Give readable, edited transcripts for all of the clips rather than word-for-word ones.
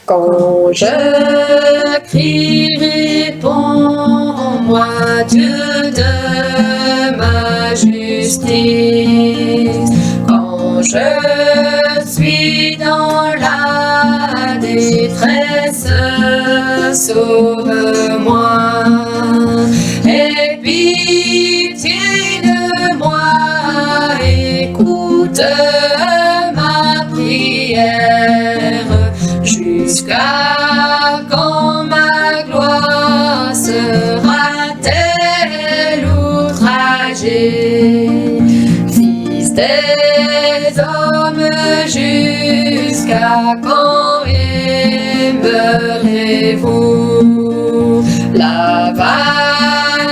Quand je crie, réponds-moi, Dieu de ma justice. Quand je suis dans la détresse, sauve-moi. Aie pitié de moi, écoute ma prière, jusqu'à quand ma gloire sera-t-elle outragée? Fils des hommes, jusqu'à quand aimerez-vous la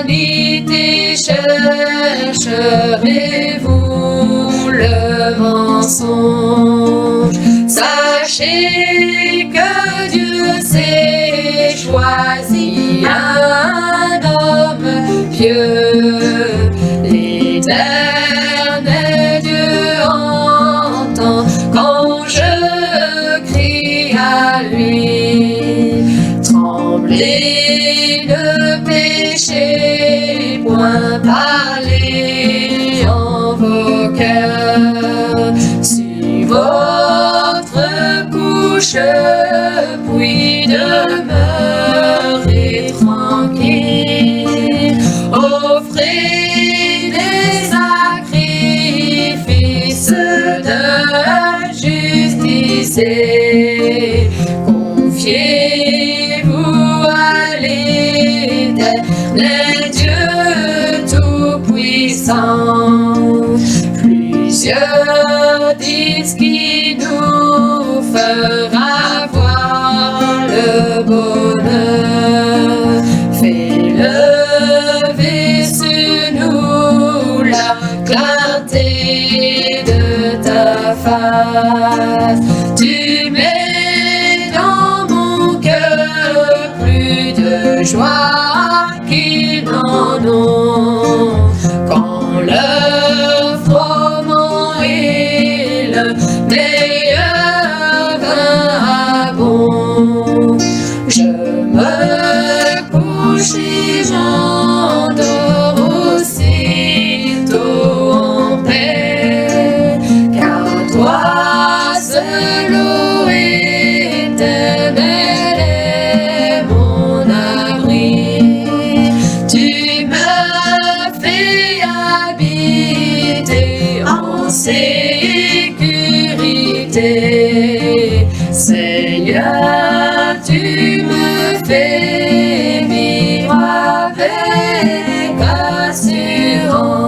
vanité? Chercherez-vous le mensonge? Sachez que Dieu s'est choisi un homme pieux. L'Éternel Dieu entend quand je crie à lui. Tremblez le péché, point parler en vos cœurs. Si votre couche, puis demeurez tranquille. Offrez des sacrifices de justice et confiez-vous à l'Éternel Dieu Tout-Puissant. Plusieurs disent qu'il nous fera voir le bonheur. Fais lever sur nous la clarté de ta face. Tu mets dans mon cœur plus de joie qu'ils n'en ont. Quand leur froment et le meilleur vin bon, je me couche et j'endors aussitôt en paix, car toi seul, ô Éternel, est mon abri. Tu me fais habiter en sécurité. Seigneur, tu me fais vivre avec assurance.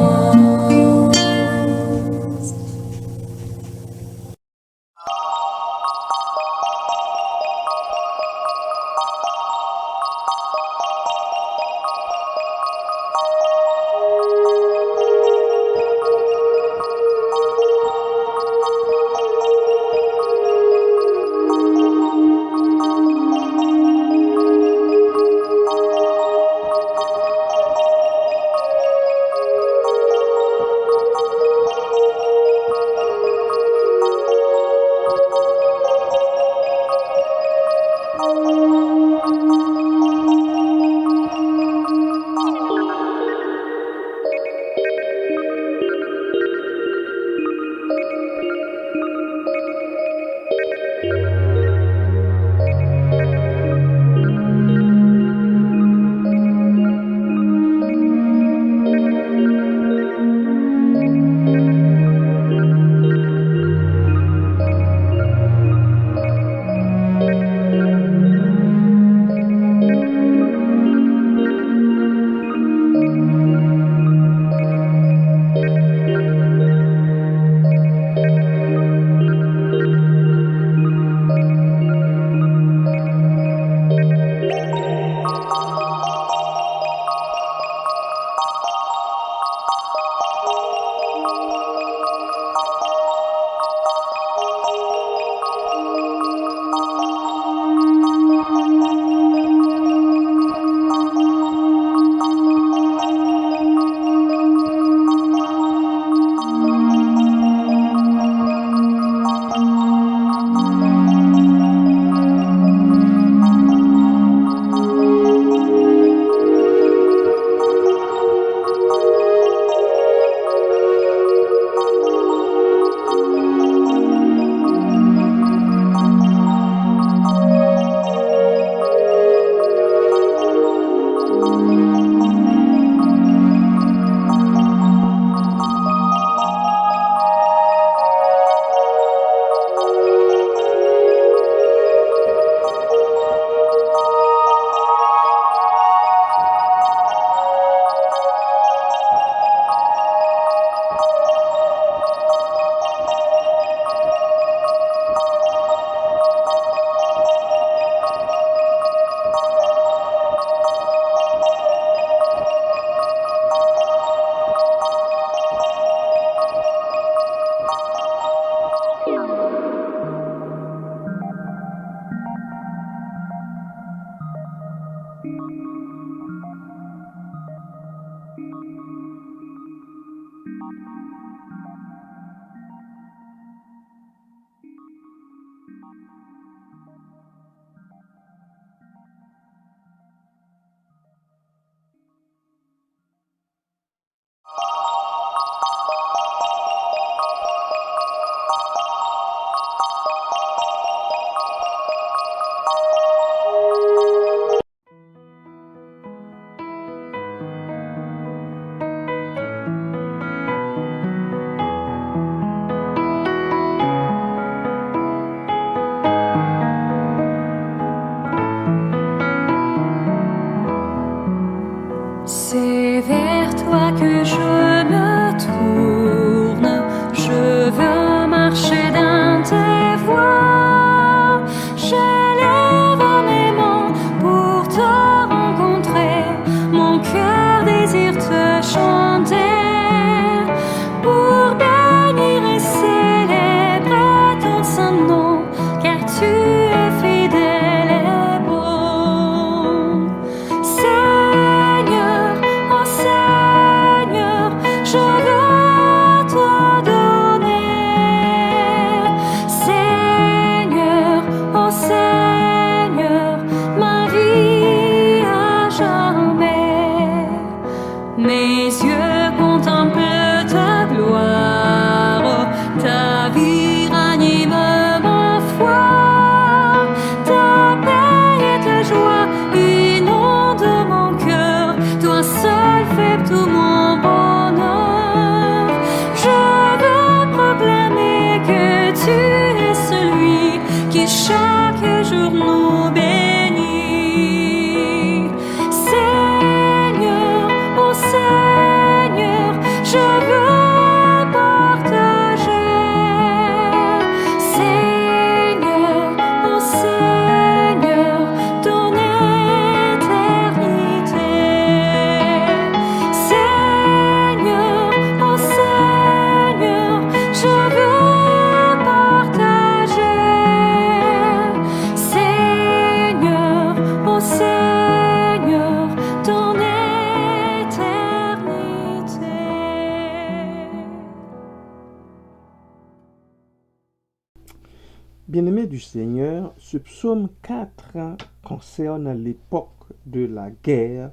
Bien-aimés du Seigneur, ce psaume 4 concerne l'époque de la guerre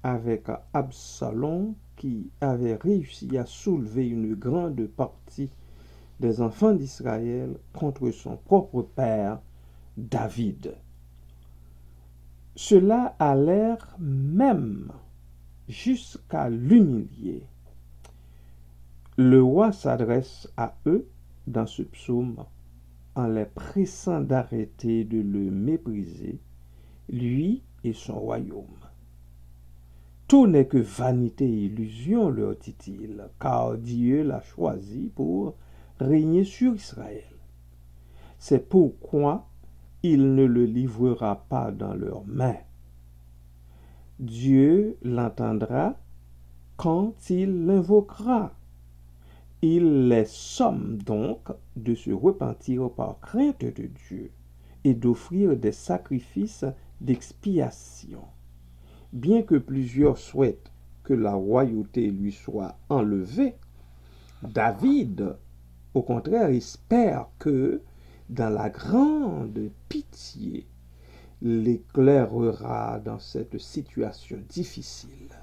avec Absalom qui avait réussi à soulever une grande partie des enfants d'Israël contre son propre père, David. Cela a l'air même jusqu'à l'humilier. Le roi s'adresse à eux dans ce psaume en les pressant d'arrêter de le mépriser, lui et son royaume. Tout n'est que vanité et illusion, leur dit-il, car Dieu l'a choisi pour régner sur Israël. C'est pourquoi il ne le livrera pas dans leurs mains. Dieu l'entendra quand il l'invoquera. Il les somme donc de se repentir par crainte de Dieu et d'offrir des sacrifices d'expiation. Bien que plusieurs souhaitent que la royauté lui soit enlevée, David, au contraire, espère que, dans la grande pitié, l'éclairera dans cette situation difficile.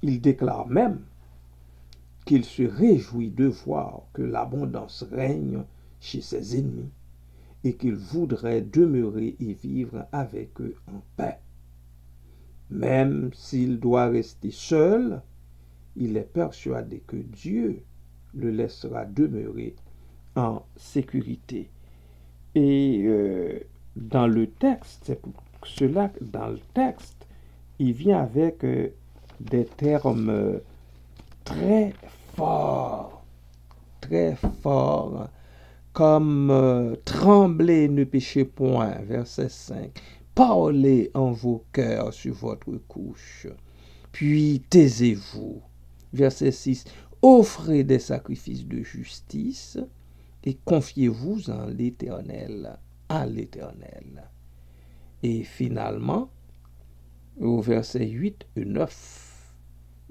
Il déclare même qu'il se réjouit de voir que l'abondance règne chez ses ennemis et qu'il voudrait demeurer et vivre avec eux en paix. Même s'il doit rester seul, il est persuadé que Dieu le laissera demeurer en sécurité. Et dans le texte, c'est pour cela que dans le texte, il vient avec des termes très forts, comme tremblez, ne péchez point, verset 5. Parlez en vos cœurs sur votre couche, puis taisez-vous. Verset 6. Offrez des sacrifices de justice et confiez-vous en l'Éternel, à l'Éternel. Et finalement, au verset 8 et 9,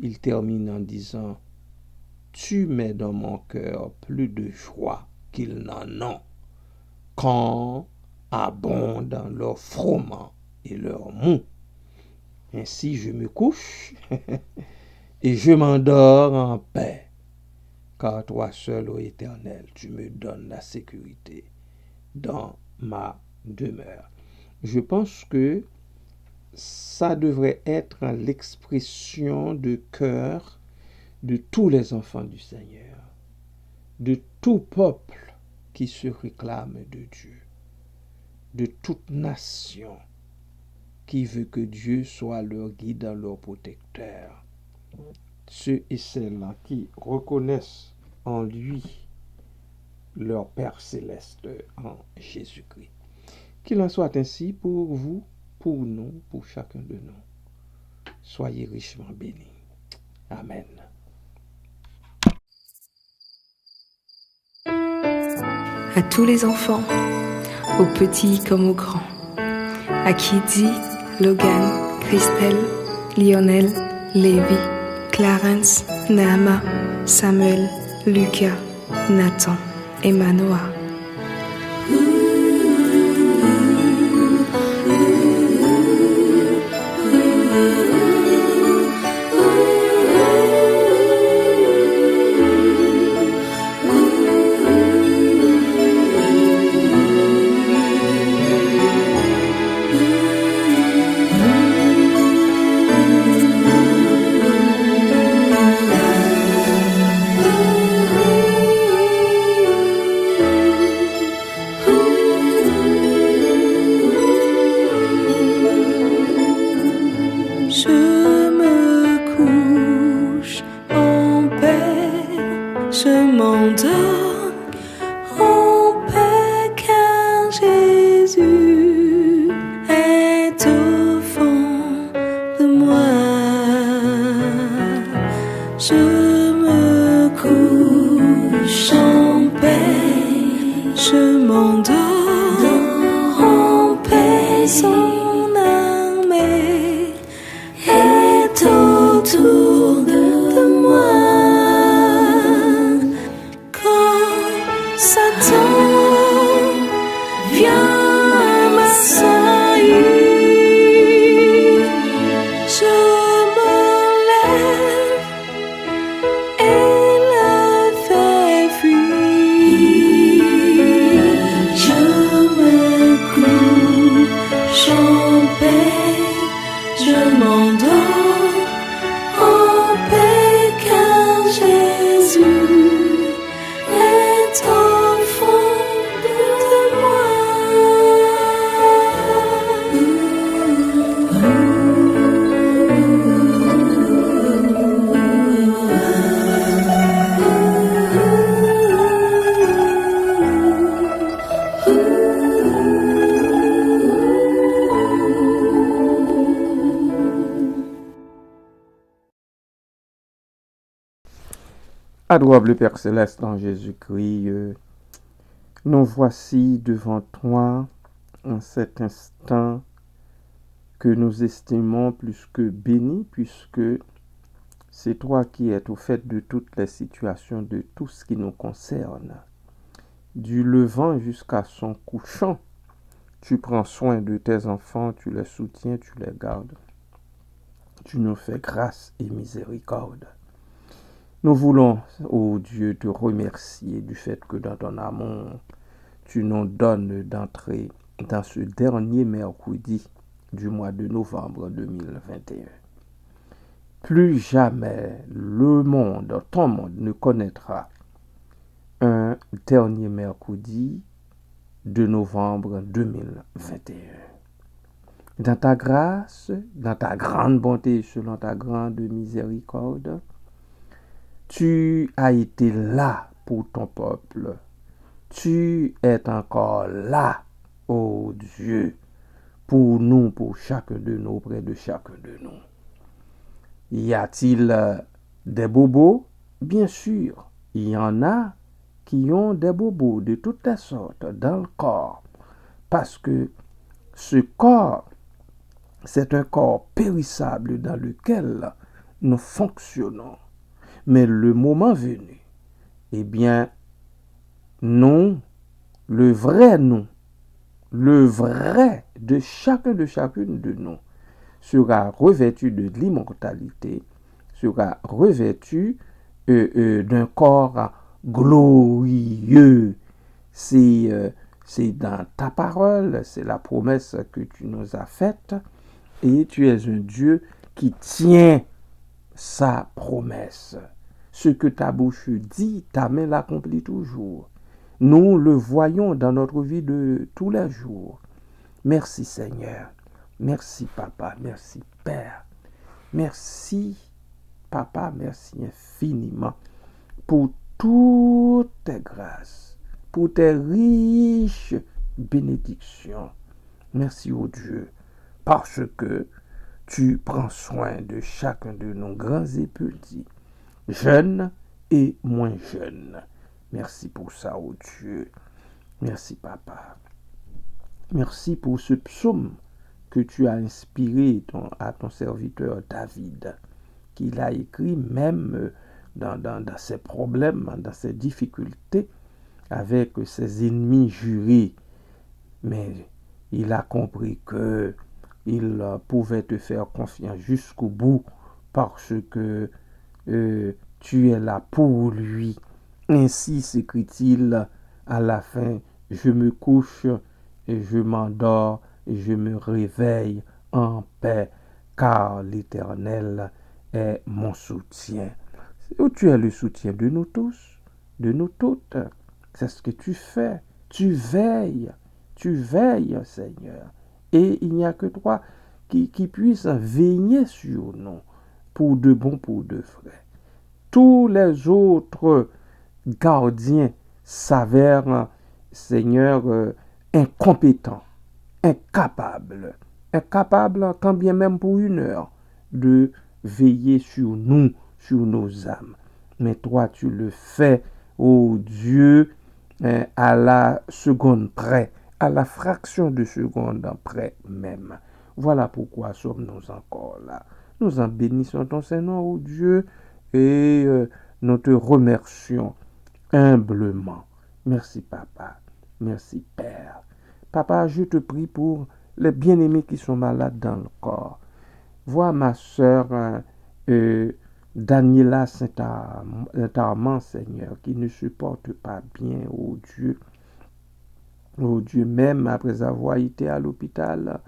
il termine en disant « Tu mets dans mon cœur plus de joie qu'ils n'en ont, quand abondent leurs froment et leurs mou. Ainsi je me couche et je m'endors en paix, car toi seul, ô Éternel, tu me donnes la sécurité dans ma demeure. » Je pense que ça devrait être l'expression de cœur de tous les enfants du Seigneur, de tout peuple qui se réclame de Dieu, de toute nation qui veut que Dieu soit leur guide, leur protecteur. Ceux et celles qui reconnaissent en lui leur Père céleste en Jésus-Christ. Qu'il en soit ainsi pour vous, pour nous, pour chacun de nous. Soyez richement bénis. Amen. À tous les enfants, aux petits comme aux grands, à qui dit Logan, Christelle, Lionel, Lévi, Clarence, Naama, Samuel, Lucas, Nathan et Manoa. Satan viens m'assaillir. Je me lève et le fais fuir. Je me couche en paix, je m'endors en paix car Jésus est au fond de Adorable Père Céleste en Jésus-Christ, nous voici devant toi en cet instant que nous estimons plus que béni, puisque c'est toi qui es au fait de toutes les situations, de tout ce qui nous concerne. Du levant jusqu'à son couchant, tu prends soin de tes enfants, tu les soutiens, tu les gardes. Tu nous fais grâce et miséricorde. Nous voulons, ô Dieu, te remercier du fait que dans ton amour, tu nous donnes d'entrer dans ce dernier mercredi du mois de novembre 2021. Plus jamais le monde, ton monde, ne connaîtra un dernier mercredi de novembre 2021. Dans ta grâce, dans ta grande bonté, selon ta grande miséricorde, tu as été là pour ton peuple. Tu es encore là, ô Dieu, pour nous, pour chacun de nous, près de chacun de nous. Y a-t-il des bobos? Bien sûr, il y en a qui ont des bobos de toutes les sortes dans le corps. Parce que ce corps, c'est un corps périssable dans lequel nous fonctionnons. Mais le moment venu, eh bien, nous, le vrai de chacun de chacune de nous, sera revêtu de l'immortalité, sera revêtu d'un corps glorieux. C'est dans ta parole, c'est la promesse que tu nous as faite, et tu es un Dieu qui tient sa promesse. Ce que ta bouche dit, ta main l'accomplit toujours. Nous le voyons dans notre vie de tous les jours. Merci Seigneur. Merci Papa. Merci Père. Merci Papa. Merci infiniment pour toutes tes grâces, pour tes riches bénédictions. Merci au Dieu, parce que tu prends soin de chacun de nos grands et petits, jeunes et moins jeunes. Merci pour ça, oh Dieu. Merci, Papa. Merci pour ce psaume que tu as inspiré à ton serviteur David, qu'il a écrit même dans ses problèmes, dans ses difficultés, avec ses ennemis jurés. Mais il a compris que il pouvait te faire confiance jusqu'au bout parce que tu es là pour lui. Ainsi s'écrit-il à la fin, je me couche et je m'endors et je me réveille en paix, car l'Éternel est mon soutien. Tu es le soutien de nous tous, de nous toutes. C'est ce que tu fais. Tu veilles, Seigneur. Et il n'y a que toi qui puisse veiller sur nous pour de bon, pour de vrai. Tous les autres gardiens s'avèrent, Seigneur, incompétents, incapables, quand bien même pour une heure, de veiller sur nous, sur nos âmes. Mais toi, tu le fais, ô Dieu, à la seconde près, à la fraction de seconde près même. Voilà pourquoi sommes-nous encore là. Nous en bénissons ton Seigneur, ô Dieu, et nous te remercions humblement. Merci Papa, merci Père, Papa, je te prie pour les bien-aimés qui sont malades dans le corps. Vois ma sœur Daniela Saint-Armand, Seigneur, qui ne se porte pas bien, oh Dieu. Oh Dieu, même après avoir été à l'hôpital,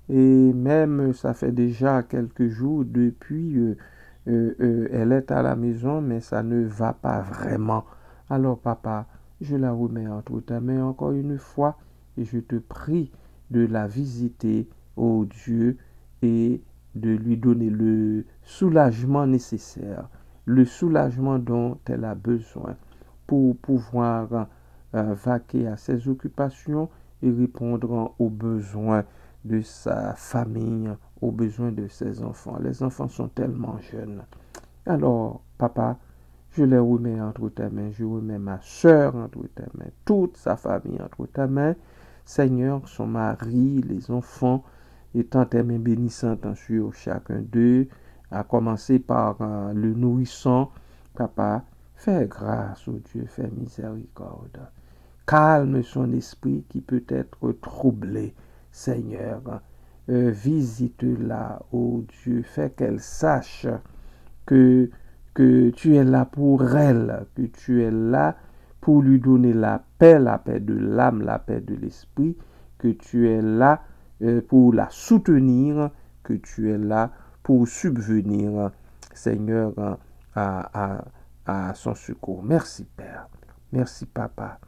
et même ça fait déjà quelques jours depuis, elle est à la maison, mais ça ne va pas vraiment. Alors papa, je la remets entre ta main encore une fois, et je te prie de la visiter, oh Dieu, et de lui donner le soulagement nécessaire, le soulagement dont elle a besoin pour pouvoir vaquer à ses occupations et répondre aux besoins de sa famille, aux besoins de ses enfants. Les enfants sont tellement jeunes. Alors, papa, je les remets entre tes mains, je remets ma sœur entre tes mains, toute sa famille entre tes mains. Seigneur, son mari, les enfants, étant tes mains bénissantes sur chacun d'eux, à commencer par le nourrissant. Papa, fais grâce, oh Dieu, fais miséricorde. Calme son esprit qui peut être troublé, Seigneur. Visite-la, oh Dieu, fais qu'elle sache que tu es là pour elle, que tu es là pour lui donner la paix de l'âme, la paix de l'esprit, que tu es là pour la soutenir, que tu es là pour subvenir, Seigneur, à son secours. Merci, Père. Merci, Papa.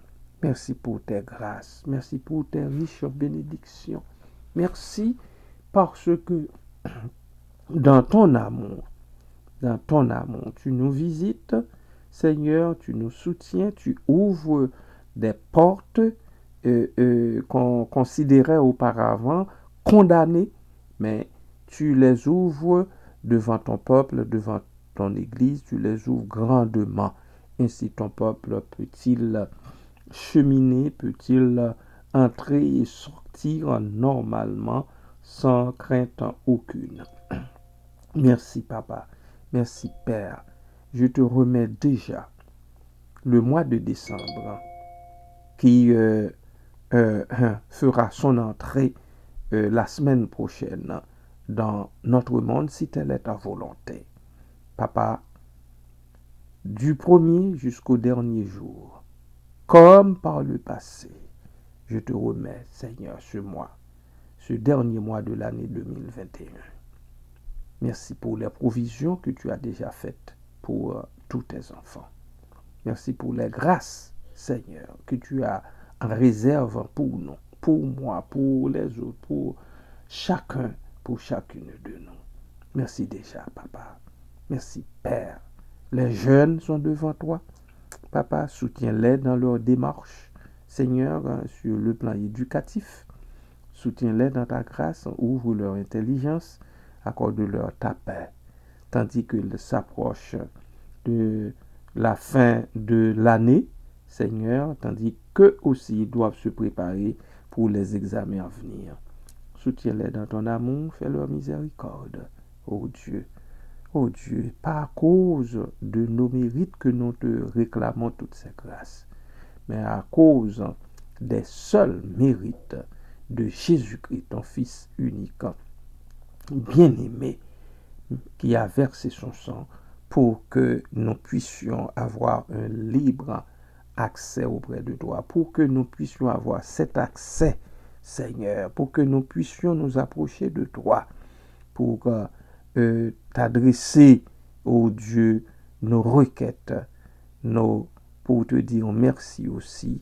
Merci pour tes grâces. Merci pour tes riches bénédictions. Merci parce que dans ton amour, tu nous visites, Seigneur, tu nous soutiens, tu ouvres des portes qu'on considérait auparavant condamnées, mais tu les ouvres devant ton peuple, devant ton Église, tu les ouvres grandement. Ainsi ton peuple peut-il cheminer, peut-il entrer et sortir normalement sans crainte aucune. Merci Papa, merci Père. Je te remets déjà le mois de décembre qui fera son entrée la semaine prochaine dans notre monde si telle est ta volonté. Papa, du premier jusqu'au dernier jour, comme par le passé, je te remets, Seigneur, ce dernier mois de l'année 2021. Merci pour les provisions que tu as déjà faites pour tous tes enfants. Merci pour les grâces, Seigneur, que tu as en réserve pour nous, pour moi, pour les autres, pour chacun, pour chacune de nous. Merci déjà, Papa. Merci, Père. Les jeunes sont devant toi. Papa, soutiens-les dans leur démarche, Seigneur, sur le plan éducatif. Soutiens-les dans ta grâce, ouvre leur intelligence, accorde-leur ta paix, tandis qu'ils s'approchent de la fin de l'année, Seigneur, tandis qu'eux aussi doivent se préparer pour les examens à venir. Soutiens-les dans ton amour, fais-leur miséricorde, ô Dieu. Oh Dieu, pas à cause de nos mérites que nous te réclamons toutes ces grâces, mais à cause des seuls mérites de Jésus-Christ, ton Fils unique, bien-aimé, qui a versé son sang pour que nous puissions avoir un libre accès auprès de toi, pour que nous puissions avoir cet accès, Seigneur, pour que nous puissions nous approcher de toi, pour t'adresser, ô Dieu, nos requêtes, pour te dire merci aussi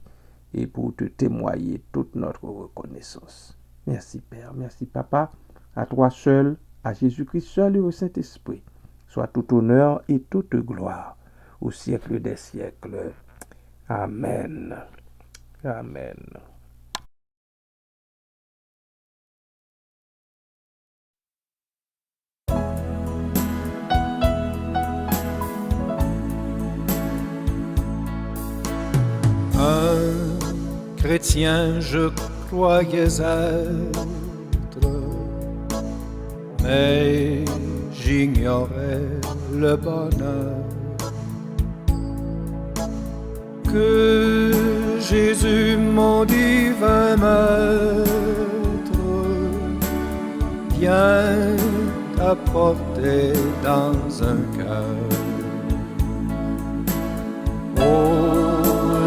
et pour te témoigner toute notre reconnaissance. Merci Père, merci Papa, à toi seul, à Jésus-Christ seul et au Saint-Esprit, soit tout honneur et toute gloire au siècle des siècles. Amen. Amen. Un chrétien je croyais être, mais j'ignorais le bonheur que Jésus, mon divin maître, vient t'apporter dans un cœur. Oh,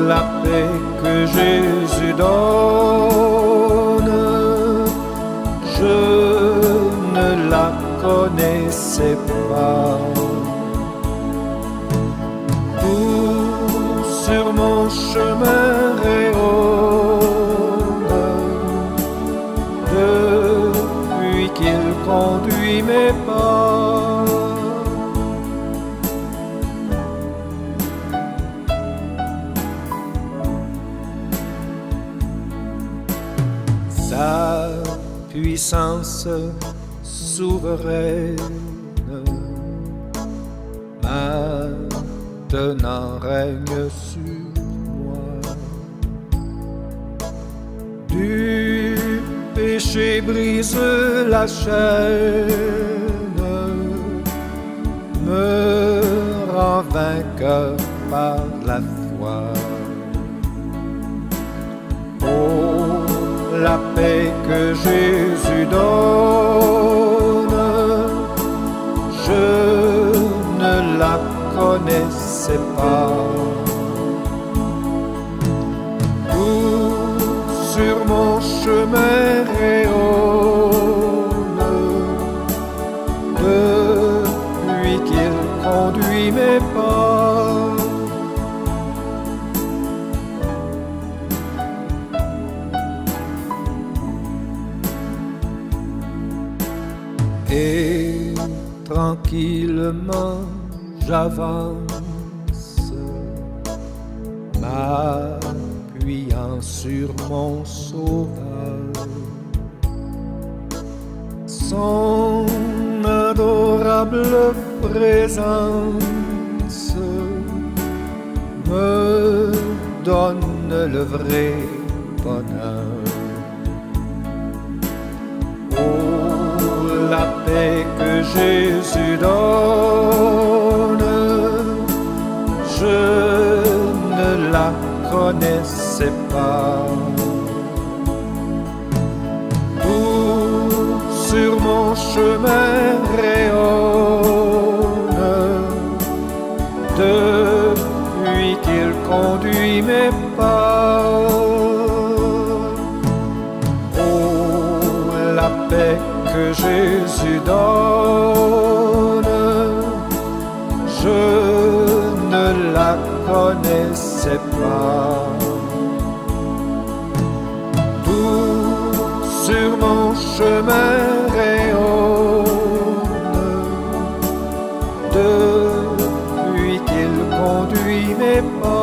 la paix que Jésus donne, je ne la connaissais pas. Tout sur mon chemin rayonne depuis qu'il conduit mes pas. Sa puissance souveraine maintenant règne sur moi. Du péché brise la chaîne, me rend vainqueur par la foi. Oh, la paix que Jésus donne, je ne la connaissais pas. Tout sur mon chemin rayonne depuis qu'il conduit mes pas. Et tranquillement j'avance, m'appuyant sur mon sauveur. Son adorable présence me donne le vrai bonheur. Oh, la paix que Jésus donne, je ne la connaissais pas. Tout sur mon chemin rayonne depuis qu'il conduit mes pas. Oh, la paix que Jésus donne, je ne la connaissais pas. Tout sur mon chemin rayonne depuis qu'il conduit mes pas.